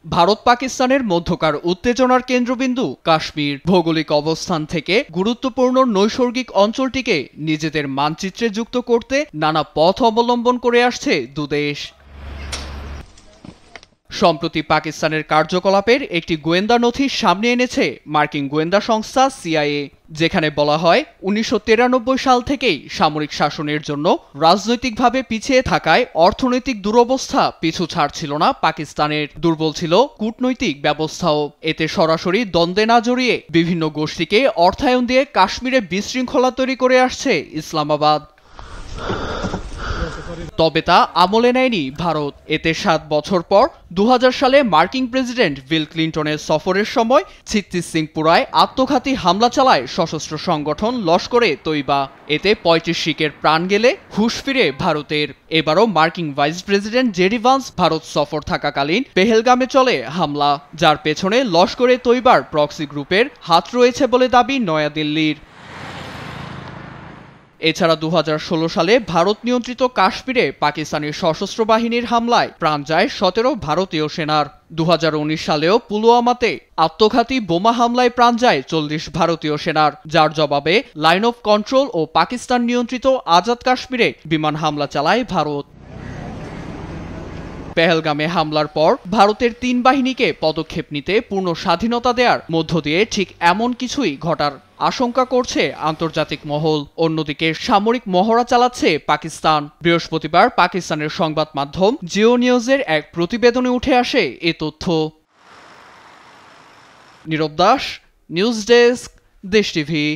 ভারত পাকিস্তানের মধ্যকার উত্তেজনার কেন্দ্রবিন্দু কাশ্মীর। ভৌগোলিক অবস্থান থেকে গুরুত্বপূর্ণ নৈসর্গিক অঞ্চলটিকে নিজেদের মানচিত্রে যুক্ত করতে নানা পথ অবলম্বন করে আসছে দুদেশ। সম্প্রতি পাকিস্তানের কার্যকলাপের একটি গোয়েন্দা নথি সামনে এনেছে মার্কিন গোয়েন্দা সংস্থা সিআইএ, যেখানে বলা হয় ১৯৯৩ সাল থেকেই সামরিক শাসনের জন্য রাজনৈতিকভাবে পিছিয়ে থাকায় অর্থনৈতিক দুরবস্থা পিছু ছাড়ছিল না পাকিস্তানের। দুর্বল ছিল কূটনৈতিক ব্যবস্থাও। এতে সরাসরি দ্বন্দ্বে না জড়িয়ে বিভিন্ন গোষ্ঠীকে অর্থায়ন দিয়ে কাশ্মীরে বিশৃঙ্খলা তৈরি করে আসছে ইসলামাবাদ। তবে তা আমলে নেয়নি ভারত। এতে ৭ বছর পর ২০০০ সালে মার্কিন প্রেসিডেন্ট বিল ক্লিন্টনের সফরের সময় ছিত্তির সিংপুরায় আত্মঘাতী হামলা চালায় সশস্ত্র সংগঠন লস্করে তৈবা। এতে ৩৫ শিখের প্রাণ গেলে হুঁশ ফিরে ভারতের। এবারও মার্কিন vice president JD Vance Bharat সফর থাকাকালীন পেহেলগামে চলে হামলা, যার পেছনে লস্করে তৈবার প্রক্সি গ্রুপের হাত রয়েছে বলে দাবি নয়াদিল্লির। এছাড়া ২০১৬ সালে ভারত নিয়ন্ত্রিত কাশ্মীরে পাকিস্তানি সশস্ত্র বাহিনীর হামলায় প্রাণ যায় ১৭ ভারতীয় সেনার। ২০১৯ সালেও পুলওয়ামাতে আত্মঘাতী বোমা হামলায় প্রাণ যায় ৪০ ভারতীয় সেনার, যার জবাবে লাইন অফ কন্ট্রোল ও পাকিস্তান নিয়ন্ত্রিত আজাদ কাশ্মীরে বিমান হামলা চালায় ভারত। পেহেলগামে হামলার পর ভারতের ৩ বাহিনীকে পদক্ষেপ নিতে পূর্ণ স্বাধীনতা দেওয়ার মধ্য দিয়ে ঠিক এমন কিছুই ঘটার আশঙ্কা করছে আন্তর্জাতিক মহল। অন্যদিকে সামরিক মহড়া চালাচ্ছে পাকিস্তান। বৃহস্পতিবার পাকিস্তানের সংবাদ মাধ্যম জিও নিউজের এক প্রতিবেদনে উঠে আসে এ তথ্য। নীরব দাস, নিউজ ডেস্ক, দেশ টিভি।